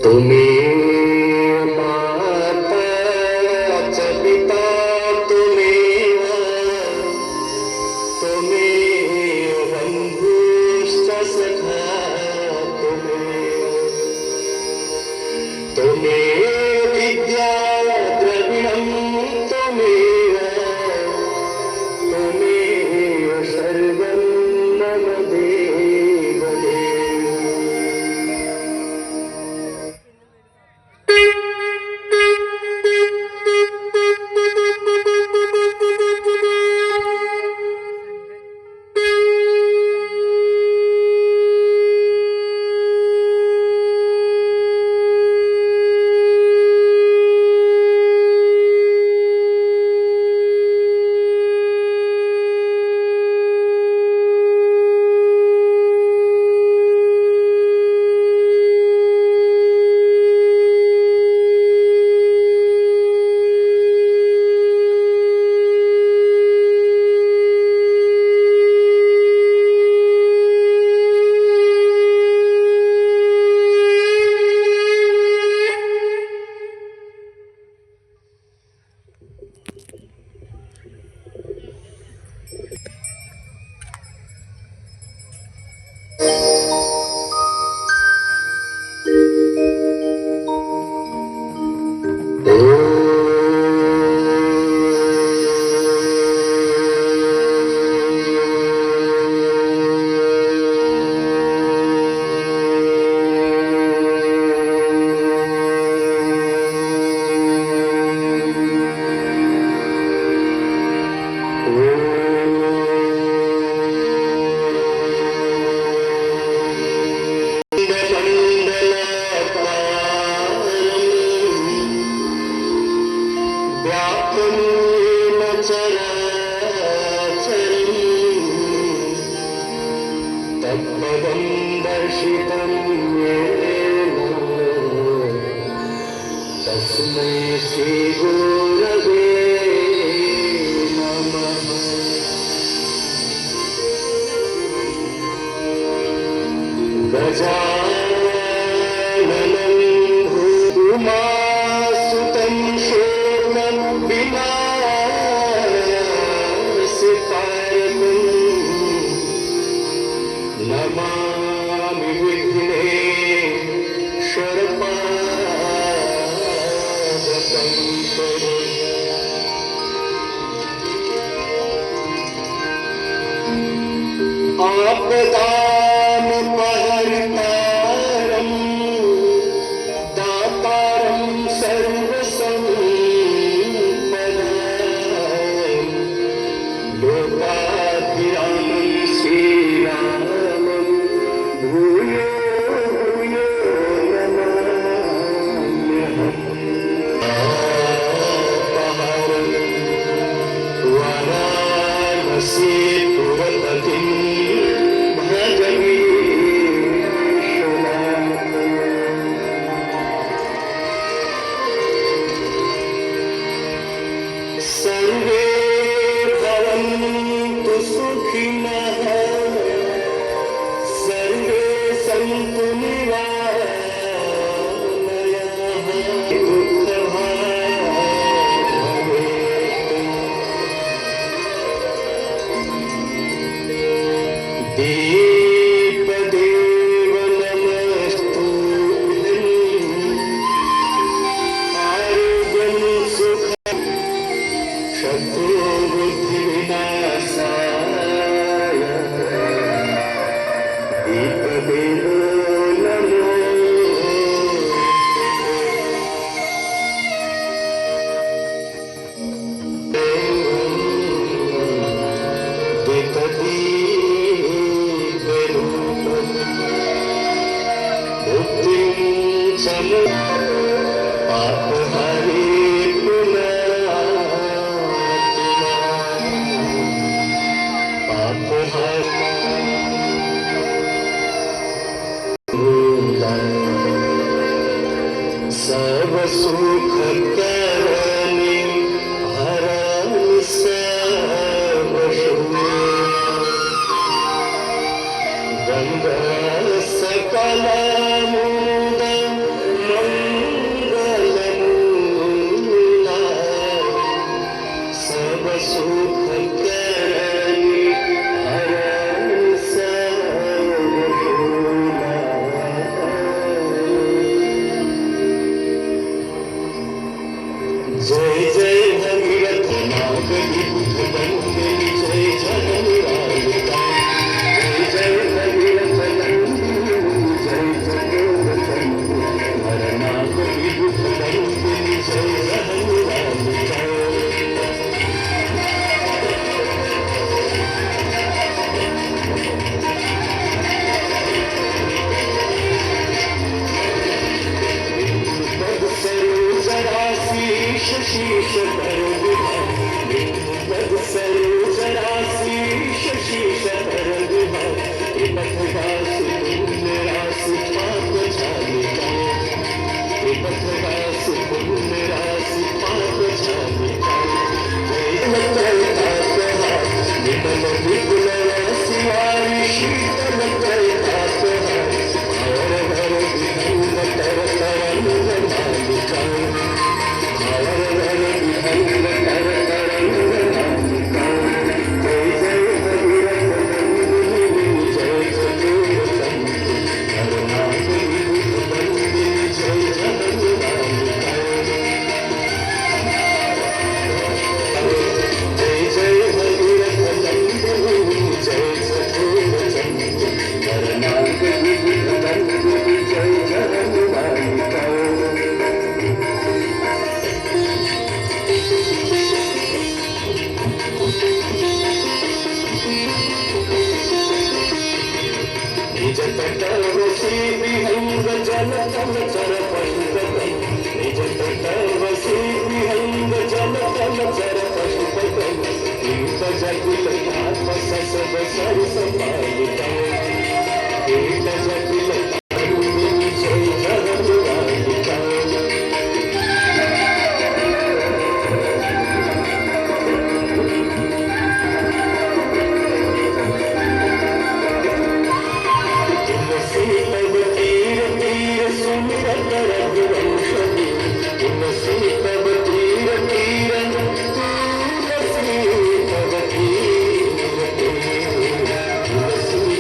तुम्ही माता च पिता तुम्ही बंधुश्च सखा तुम्ही विद्या द्रविणं तुम्ही सर्वं मम देवदेव तत्पदं दर्शितं येन तस्मै श्रीगुरवे नमः। गजाननं भूमासुतं शोकं विनाशकारकम् नमामि विघ्नेश्वरपादपङ्कजम् आपदामपहर्तारं दातारं सर्वसम्पदां लोकाभिरामं श्रीरामं भूयो भूयो नमाम्यहम्। वाराणसीपुरपतिं सर्वे भवन्तु सुखिनः सर्वे सन्तु निरामयाः देवदेव नमस्तुभ्यं आरोग्यं सुखं शत्रुबुद्धिविनाशाय देवदेव नमो पापहरे सर्व सुख करने हरण सर्व गंगा सकल मुंद सुख करणी हरण सर्व फुला. जय जय भगीरथ नागरी बुद्धबंदनी जय जगन्नाथ. जय जय भगीरथ नंदिनी जय जगन्नाथ. हर नागरी बुद्धबंदनी जय जगन्नाथ. पद सरोजरासी शशीश तरविहा. पद सरोजरासी शशीश तरविहा. पथगास पुण्यरास पाप झालिका. पथगास पुण्यरास पाप झालिका. जय करतापहा विमल विपुल रसवारी शीतल करतापहा. हर घर विहंग तर तरंग मालिका. हर घर विहंग तर तरंग मालिका. जय जय भगीरथ नंदिनी जय जगन्नाथ. हर नागरी बुद्धबंदिनी जय जगन्नाथ. जय जय भगीरथ नंदिनी जय जगन्नाथ. हर नागरी बुद्धबंदिनी जय जगन्नाथ. निज तटवसी विहंग जल तल चर पशुपतम. निज तटवसी विहंग जल तल चर पशुपतम. कीट जटिल तापस सब सरस पालिका. कीट जटिल तारुणी जय जगन्नाथ. तुलसी तब तीर तीर सुमिरत रघुवंशनी. तुलसी तब तीर तीर तुलसी तब तीर तीर. तुलसी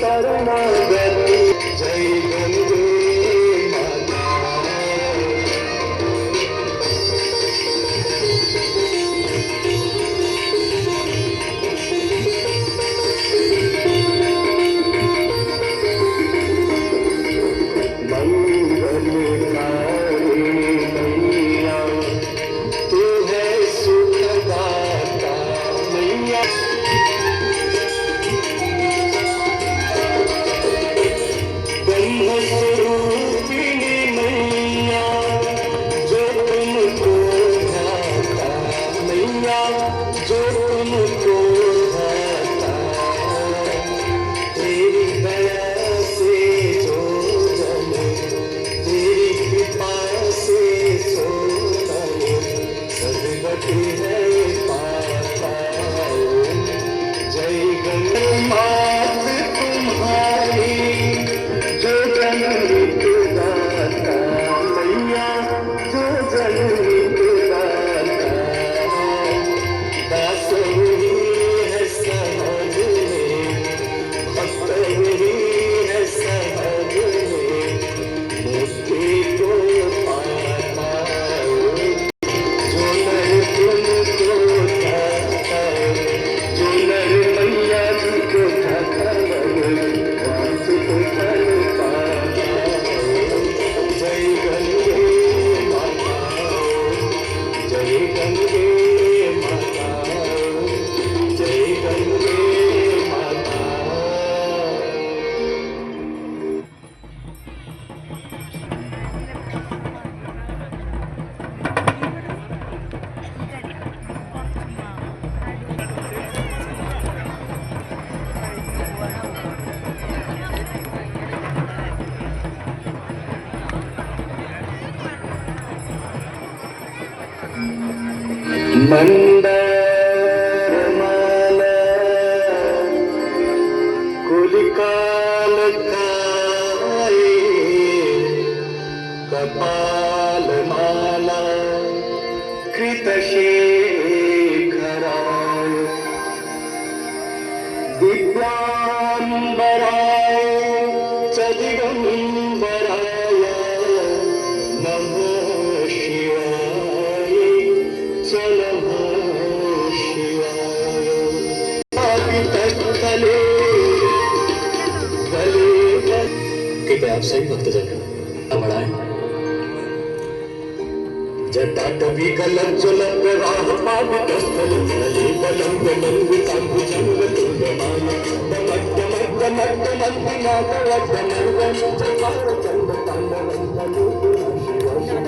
शरणागति जय गंगे माता मंदारमाला कुलिकालकाये कपालमाला कृतशेखराय दिव्याम्बराय च दिगम्बराय नमः शिवाय च नमः शिवाय तले कृपया आप सही भक्तजन बढ़ाएं जटाटवी कलज्जलं राहपावितस्थल स्थले बलं गलङ्गिताम्बुजङ्गतुल्यमान दमड्डमड्डमड्डमड्डमड्डनादवड्डमर्वं चकारचण्डताण्डवं तनोतु शिव शिव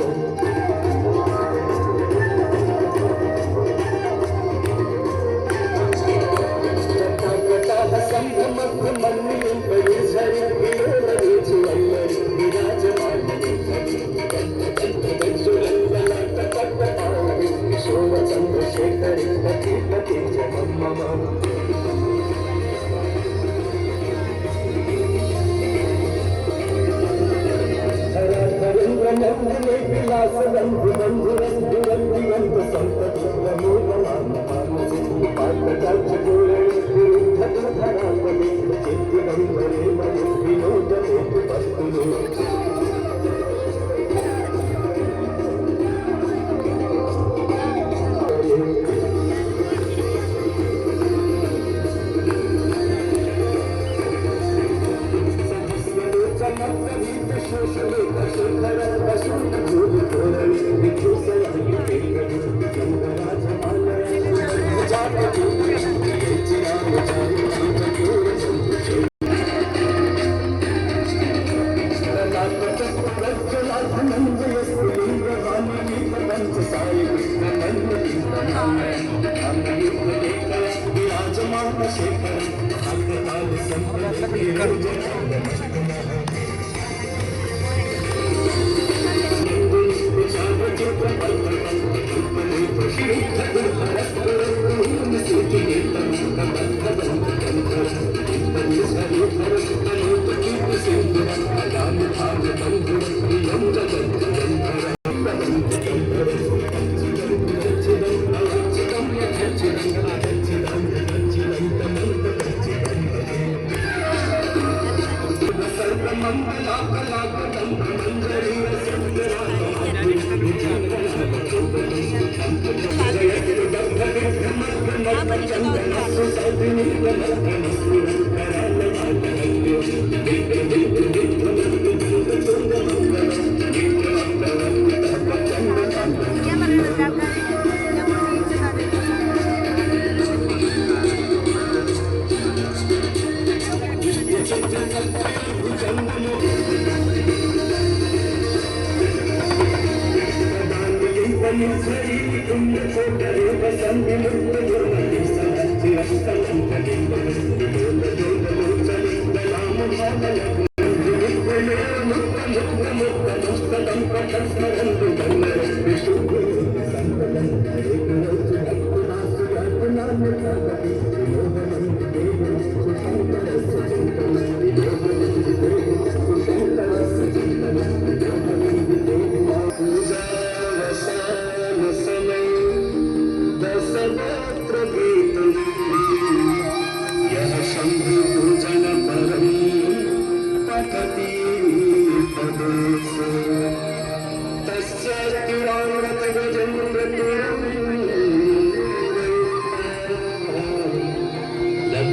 जटाकटाः सम्भ्रमभ्रमण्डिं परिसरि विलोलवीचि वल्लरि विराजमाननि चंद्रशेखरी पति पति जगम मम नंदने विलास बंधु बंधु दिवंत संपति नमो नमः पाटकाच जोड़े धरापति चित्त गंभरे मणि विनोद वस्तु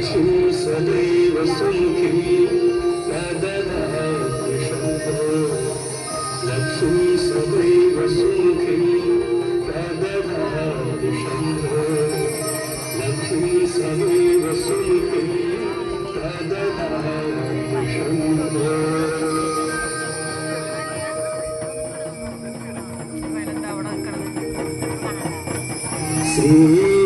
लक्ष्मी सदैव सुमुखी सदधाति शम्भो लक्ष्मी सदैव सुमुखी सदधाति शम्भो लक्ष्मी सदैव सुमुखी सदधाति शम्भो श्री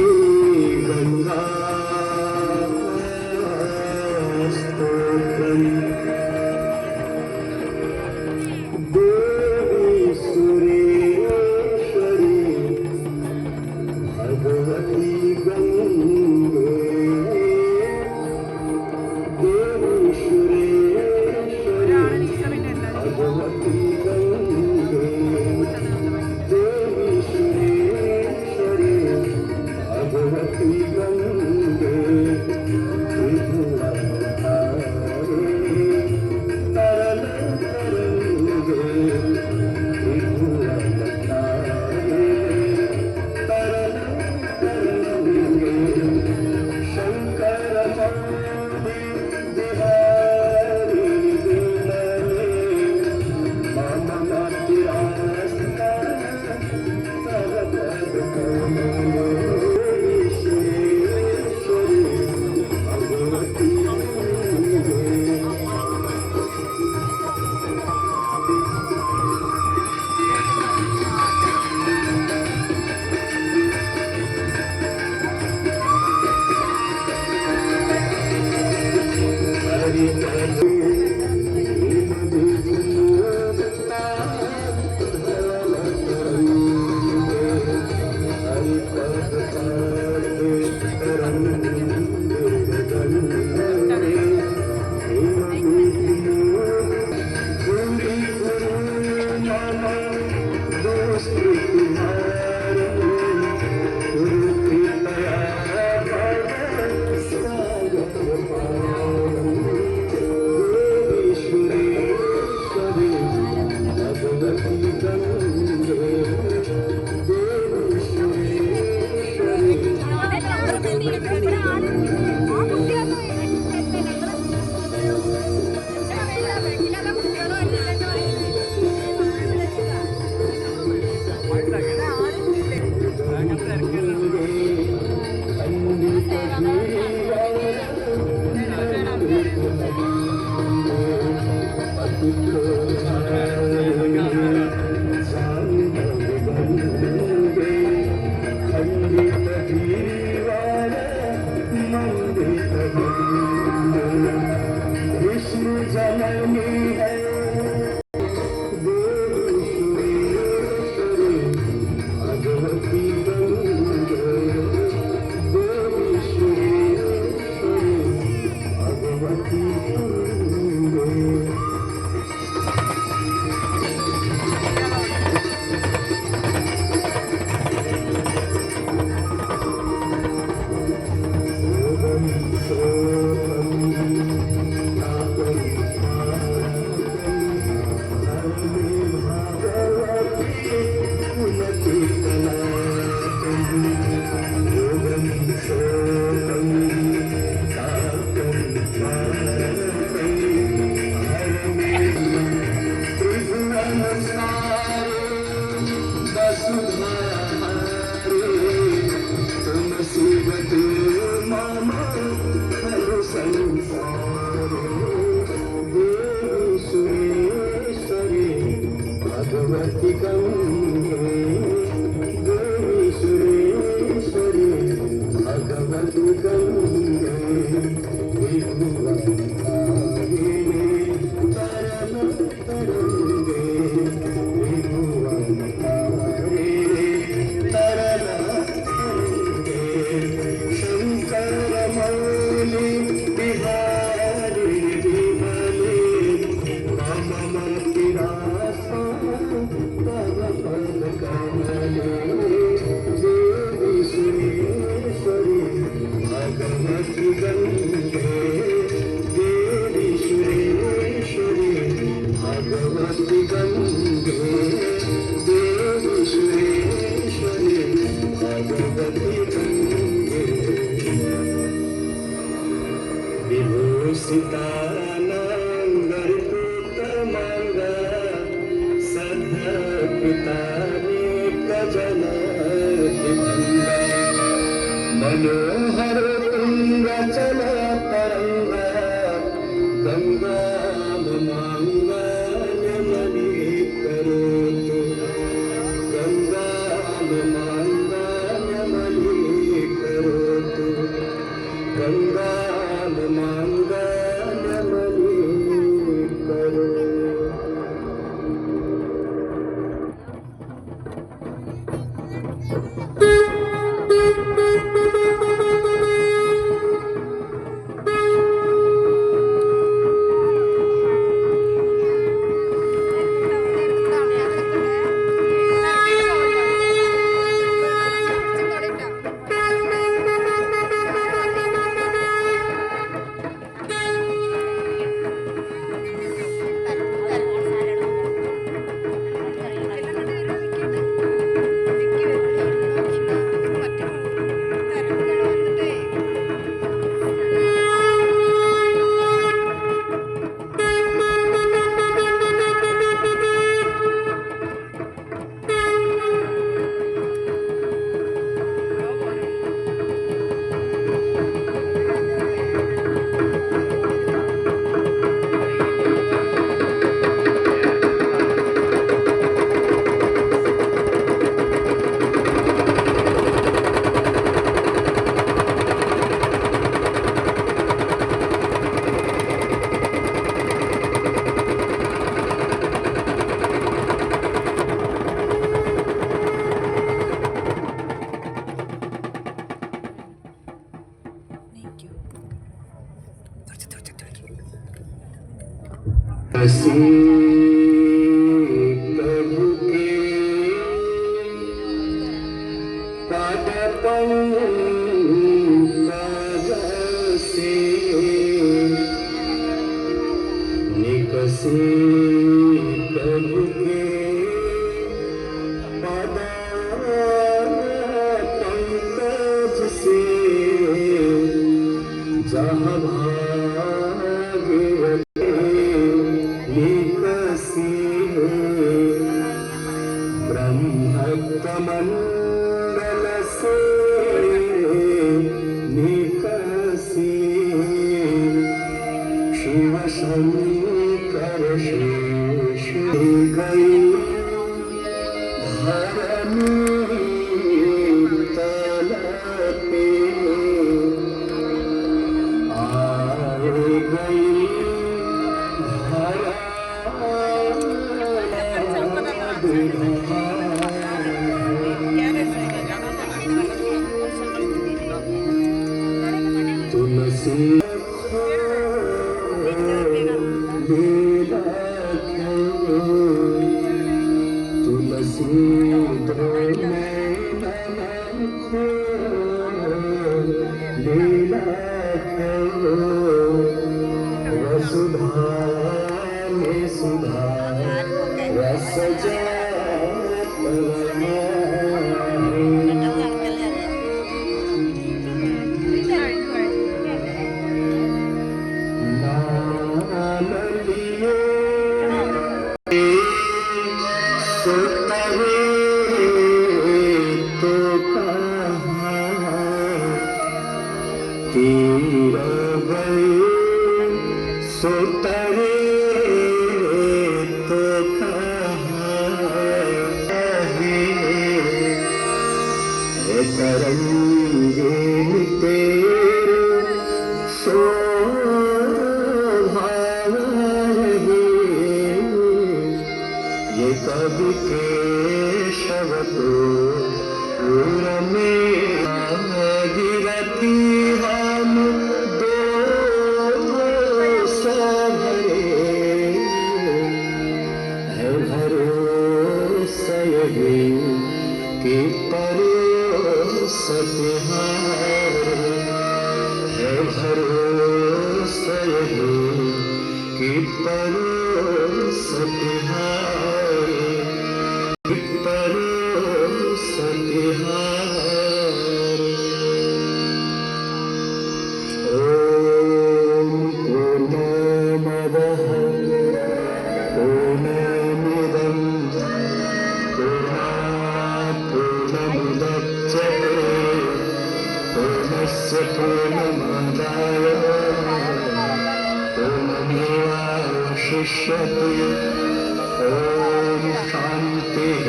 भगवती गंगे देवी सुरेश्वरी भगवती गंगे विभुवनारिणे तरल तरंगे विभुवनारिणे तरल तरंगे शंकर मौली बिहारी विमले वाममति रासा तव पद कमले देवी सुरेश्वरी भगवती गंगे देवी सुरेश्वरी भगवती गंगे देवी सुरेश्वरी भगवती गंगे विभूषितानन्दरिपुतमङ्गा सदा पितानि प्रजनतिभङ्गा मनोहर तुङ्गचल तरङ्गा गङ्गा ममाङ्गान्यमणि करोतु गङ्गा ममाङ्गान्यमणि करोतु गङ्गा ममाङ्गान्यमणि करोतु प्रभु के पद पंकज से निकसे प्रभु के पद पंकज से जहाँ भाग्यवती निकसे ब्रह्मकमण्डल से निकसे शिव शंकर शेष गई धरणी तल पे आ गई तुलसी तुलसी लीला वसुधा में सुधा रस सोतरे तो कहाँ केशव तो में गिरती हम दो भरे है भरोसा यही कि परोसा तिहारे है भरोसा यही कि परोसा तिहारे परोसा तिहारे। ओम पूर्णमदः पूर्णमिदं पूर्णात् पूर्णमुदच्यते पूर्णस्य पूर्णमादाय पूर्णमेवावशिष्यते। ओम शांतिः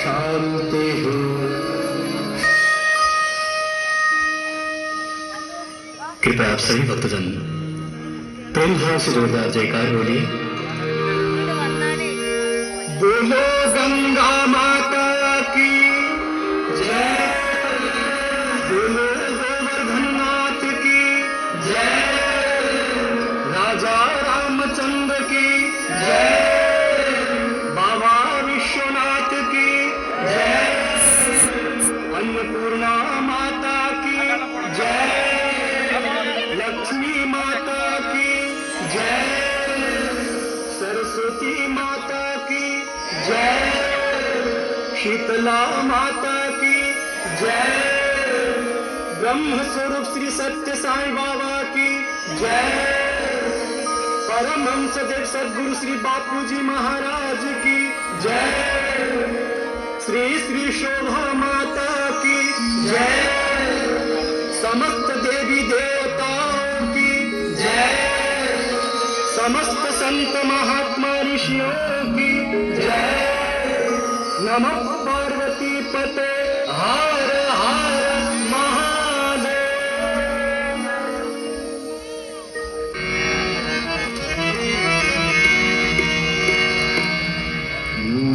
शांतिः। कृपया आप सभी भक्तजन प्रेम भाव से जोरदार जयकार बोलिए। बोलो गंगा माता की जय, बोलो गोवर्धन नाथ की जय, राजा रामचंद्र की जय, बाबा विश्वनाथ की जय, अन्नपूर्णा माता की जय, लक्ष्मी माता की जय, सरस्वती माता की जय, शीतला माता की जय, ब्रह्म स्वरूप श्री सत्य साईं बाबा की जय, परमहंस देव सद्गुरु श्री बापूजी महाराज की जय, श्री श्री शोभा माता की जय, समस्त देवी देवताओं की जय, समस्त संत महात्मा ऋषियों की जय। नमः पार्वती पते हर हर महादेव।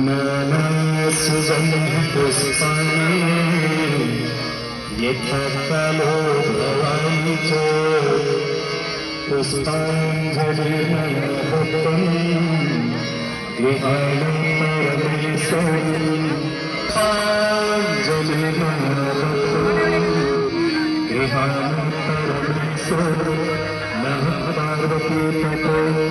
मनसुजं पुष्पाणि यथा फलो भवामि च पुष्पाञ्जलिर्मयभक्तं गृहाणं परमेश्वरं पुष्पाञ्जलिर्मयभक्तं गृहाणं परमेश्वरं नमः पार्वतीपते